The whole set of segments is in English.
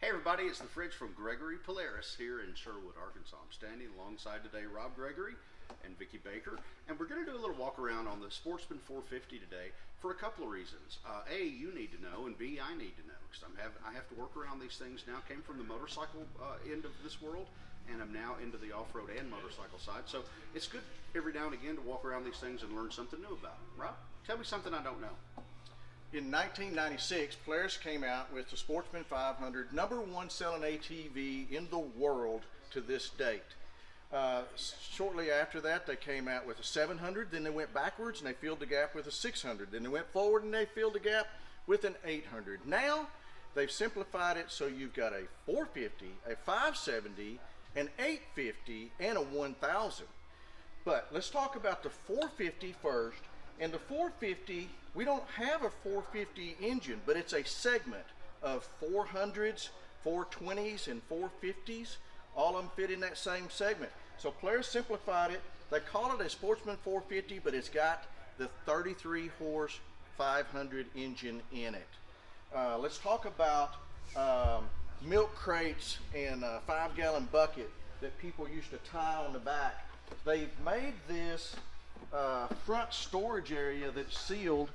Hey everybody, it's the Fridge from Gregory Polaris here in Sherwood, Arkansas. I'm standing alongside today Rob Gregory and Vicki Baker, and we're going to do a little walk around on the Sportsman 450 today for a couple of reasons. A, you need to know, and B, I need to know, because I have to work around these things now. Came from the motorcycle end of this world, and I'm now into the off-road and motorcycle side. So it's good every now and again to walk around these things and learn something new about them. Rob, tell me something I don't know. In 1996, Polaris came out with the Sportsman 500, #1 selling ATV in the world to this date. Shortly after that, they came out with a 700, then they went backwards and they filled the gap with a 600. Then they went forward and they filled the gap with an 800. Now, they've simplified it so you've got a 450, a 570, an 850, and a 1000. But let's talk about the 450 first. And the 450, we don't have a 450 engine, but it's a segment of 400s, 420s, and 450s. All of them fit in that same segment. So Polaris simplified it. They call it a Sportsman 450, but it's got the 33 horse 500 engine in it. Let's talk about milk crates and a 5-gallon bucket that people used to tie on the back. They've made this front storage area that's sealed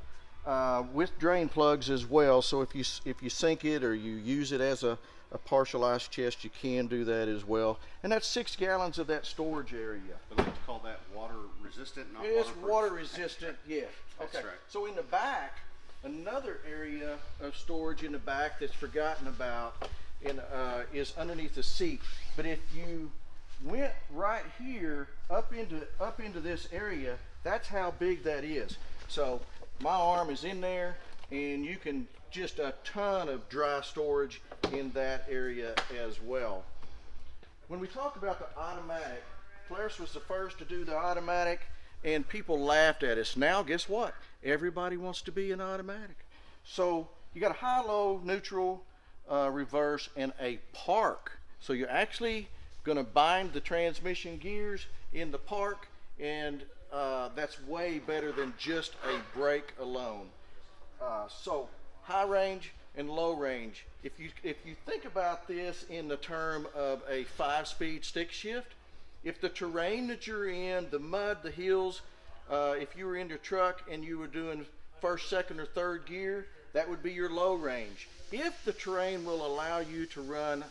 with drain plugs as well, so if you sink it or you use it as a partial ice chest, you can do that as well. And that's 6 gallons of that storage area. But let's call that water resistant, not It's waterproof. water resistant, yes. That's Okay. right. So in the back, another area of storage in the back that's forgotten about is underneath the seat. But if you went right here up into this area, that's how big that is. So my arm is in there, and you can just a ton of dry storage in that area as well. When we talk about the automatic, Polaris was the first to do the automatic, and people laughed at us. Now guess what? Everybody wants to be an automatic. So you got a high, low, neutral, reverse, and a park. So you're actually going to bind the transmission gears in the park, and that's way better than just a brake alone. So high range and low range. If you think about this in the term of a 5-speed stick shift, if the terrain that you're in, the mud, the hills, if you were in your truck and you were doing first, second, or third gear, that would be your low range. If the terrain will allow you to run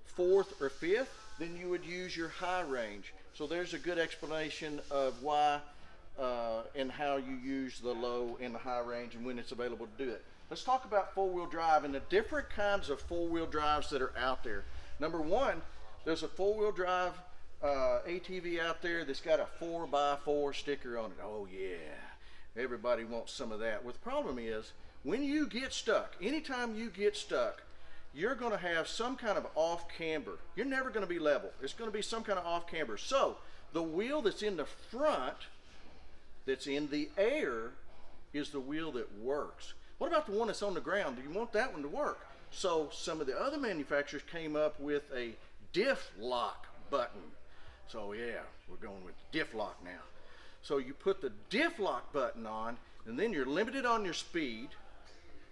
fourth or fifth, then you would use your high range. So there's a good explanation of why and how you use the low and the high range and when it's available to do it. Let's talk about four-wheel drive and the different kinds of four-wheel drives that are out there. Number one, there's a four-wheel drive ATV out there that's got a 4x4 sticker on it. Oh yeah, everybody wants some of that. Well, the problem is, when you get stuck, anytime you get stuck, you're going to have some kind of off camber. You're never going to be level. It's going to be some kind of off camber. So the wheel that's in the front, that's in the air, is the wheel that works. What about the one that's on the ground? Do you want that one to work? So some of the other manufacturers came up with a diff lock button. So yeah, we're going with diff lock now. So you put the diff lock button on, and then you're limited on your speed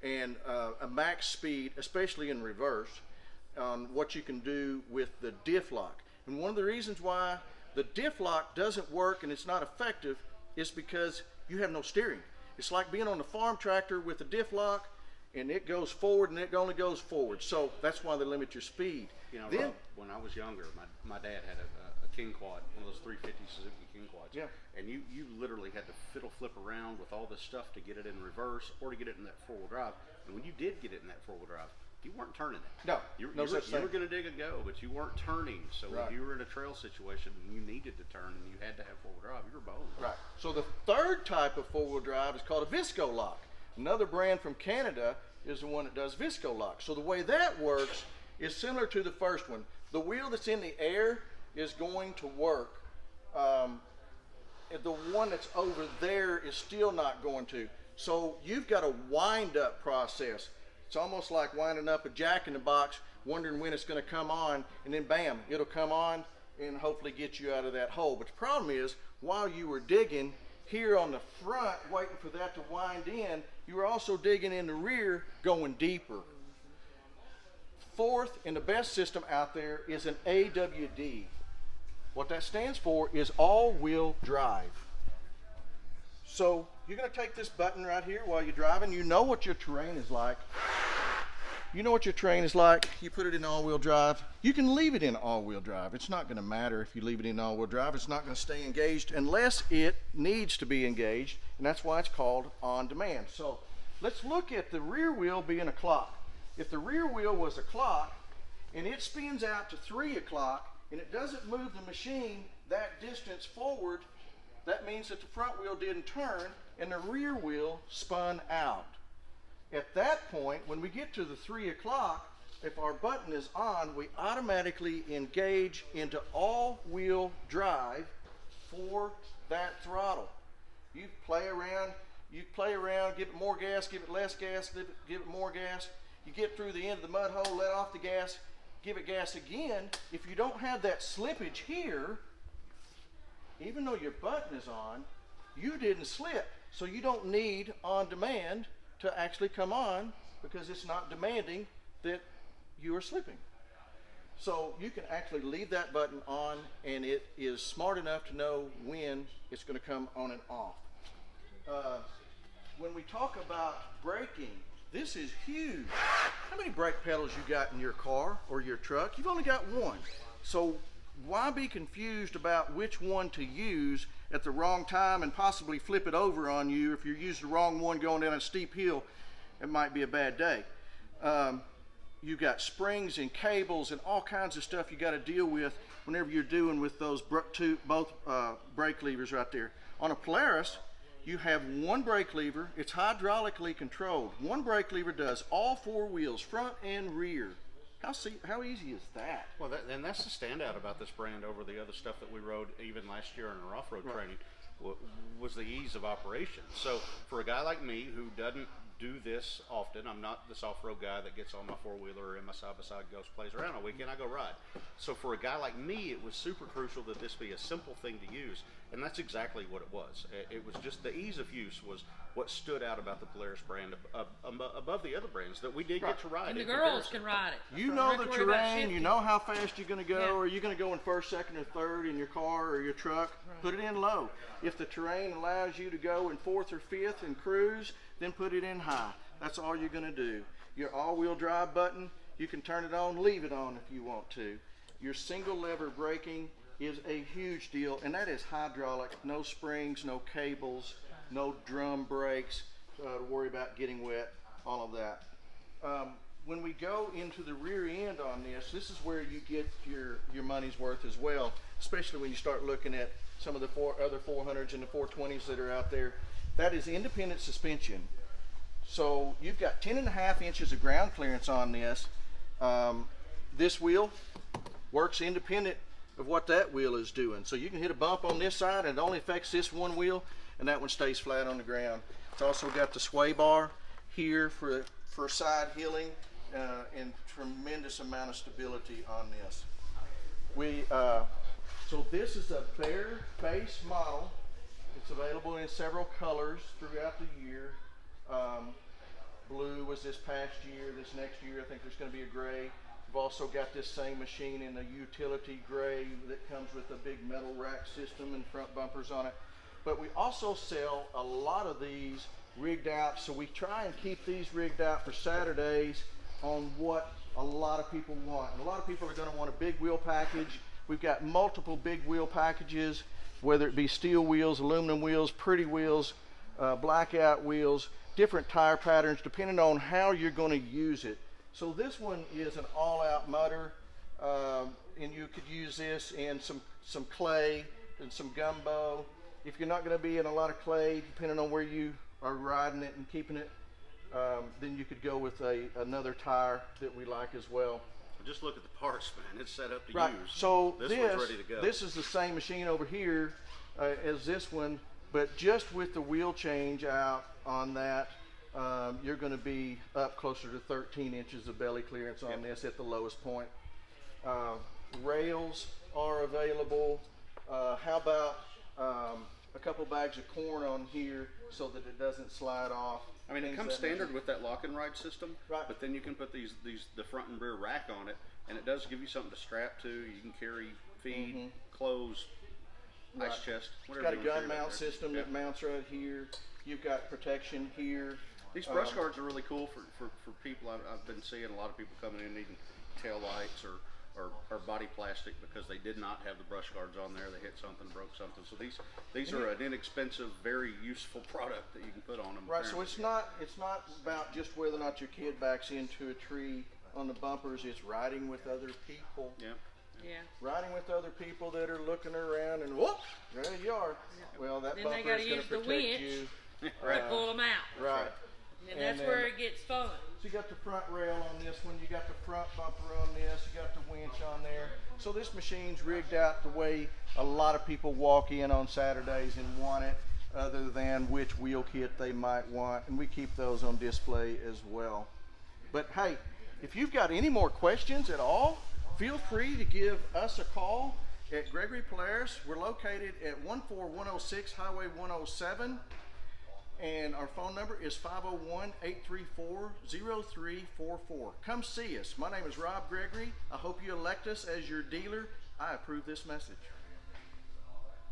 and a max speed, especially in reverse, on what you can do with the diff lock. And one of the reasons why the diff lock doesn't work and it's not effective is because you have no steering. It's like being on the farm tractor with a diff lock, and it goes forward and it only goes forward. So that's why they limit your speed. You know, then, Rob, when I was younger, my dad had a King Quad, one of those 350 Suzuki King Quads. Yeah. And you literally had to fiddle flip around with all this stuff to get it in reverse or to get it in that four-wheel drive. And when you did get it in that four-wheel drive, you weren't turning it. no, You no such thing. were going to dig a go, but you weren't turning. So Right. if you were in a trail situation and you needed to turn and you had to have four-wheel drive, you were boned. Right. So the third type of four-wheel drive is called a Visco lock. Another brand from Canada is the one that does Visco lock. So the way that works is similar to the first one. The wheel that's in the air is going to work. The one that's over there is still not going to. So you've got a wind-up process. It's almost like winding up a jack in the box, wondering when it's going to come on, and then bam, it'll come on and hopefully get you out of that hole. But the problem is, while you were digging, here on the front, waiting for that to wind in, you were also digging in the rear, going deeper. fourth and the best system out there is an AWD. What that stands for is all-wheel drive. So you're going to take this button right here while you're driving. You know what your terrain is like. You know what your terrain is like. You put it in all-wheel drive. You can leave it in all-wheel drive. It's not going to matter if you leave it in all-wheel drive. It's not going to stay engaged unless it needs to be engaged, and that's why it's called on demand. So let's look at the rear wheel being a clock. If the rear wheel was a clock and it spins out to 3 o'clock and it doesn't move the machine that distance forward, that means that the front wheel didn't turn and the rear wheel spun out. At that point, when we get to the 3 o'clock, if our button is on, we automatically engage into all-wheel drive for that throttle. You play around, give it more gas, give it less gas, give it more gas. You get through the end of the mud hole, let off the gas, give it gas again. If you don't have that slippage here, even though your button is on, you didn't slip. So you don't need on demand to actually come on because it's not demanding that you are slipping. So you can actually leave that button on and it is smart enough to know when it's going to come on and off. When we talk about braking, this is huge. How many brake pedals you got in your car or your truck? You've only got one. So why be confused about which one to use at the wrong time and possibly flip it over on you? If you use the wrong one going down a steep hill, it might be a bad day. You've got springs and cables and all kinds of stuff you got to deal with whenever you're doing with those both brake levers right there. On a Polaris, you have one brake lever. It's hydraulically controlled. One brake lever does all 4 wheels, front and rear. How easy is that? Well, and that's the standout about this brand over the other stuff that we rode even last year in our off-road training, was the ease of operation. So for a guy like me who doesn't do this often, I'm not this off-road guy that gets on my four-wheeler or in my side-by-side, goes plays around on a weekend, I go ride. So for a guy like me, it was super crucial that this be a simple thing to use, and that's exactly what it was. It was just the ease of use was what stood out about the Polaris brand above the other brands that we did get to ride. And the girls can ride it. You know the terrain, you know how fast you're going to go, or you're going to go in first, second, or third in your car or your truck, put it in low. If the terrain allows you to go in fourth or fifth and cruise, then put it in high. That's all you're going to do. Your all-wheel drive button, you can turn it on, leave it on if you want to. Your single lever braking is a huge deal, and that is hydraulic, no springs, no cables, no drum brakes to worry about getting wet, all of that. When we go into the rear end on this is where you get your money's worth as well, especially when you start looking at some of the other 400s and the 420s that are out there. That is independent suspension. So you've got 10.5 inches of ground clearance on this. This wheel works independent of what that wheel is doing. So you can hit a bump on this side and it only affects this one wheel, and that one stays flat on the ground. It's also got the sway bar here for side heeling and tremendous amount of stability on this. So this is a bare base model. It's available in several colors throughout the year. Blue was this past year. This next year I think there's going to be a gray. We've also got this same machine in a utility gray that comes with a big metal rack system and front bumpers on it. But we also sell a lot of these rigged out, so we try and keep these rigged out for Saturdays on what a lot of people want. And a lot of people are going to want a big wheel package. We've got multiple big wheel packages, whether it be steel wheels, aluminum wheels, pretty wheels, blackout wheels, different tire patterns depending on how you're going to use it. So this one is an all-out mutter, and you could use this in some clay and some gumbo. If you're not going to be in a lot of clay, depending on where you are riding it and keeping it, then you could go with another tire that we like as well. Just look at the parts, man. It's set up to Right. use. So this one's ready to go. This is the same machine over here as this one, but just with the wheel change out on that, you're going to be up closer to 13 inches of belly clearance on this at the lowest point. Rails are available. How about a couple bags of corn on here so that it doesn't slide off? I mean, it things comes that nature. standard with that lock and ride system, Right. but then you can put the front and rear rack on it, and it does give you something to strap to. You can carry feed, clothes, ice chest, It's whatever. got a you want to gun carry mount back there. system Yeah. that mounts right here. You've got protection here. These brush guards are really cool for people. I've been seeing a lot of people coming in needing tail lights or body plastic because they did not have the brush guards on there. They hit something, broke something. So these are an inexpensive, very useful product that you can put on them. Right, so it's not about just whether or not your kid backs into a tree on the bumpers. It's riding with other people. Yeah. Yeah. Riding with other people that are looking around and whoop, there you are. Well, that Then they bumper gotta is going use to the protect winch. you. Right. Pull them out. Right. And And that's then- where it gets fun. So you got the front rail on this one, you got the front bumper on this, you got the winch on there. So this machine's rigged out the way a lot of people walk in on Saturdays and want it, other than which wheel kit they might want, and we keep those on display as well. But hey, if you've got any more questions at all, feel free to give us a call at Gregory Polaris. We're located at 14106 Highway 107. And our phone number is 501-834-0344. Come see us. My name is Rob Gregory. I hope you elect us as your dealer. I approve this message.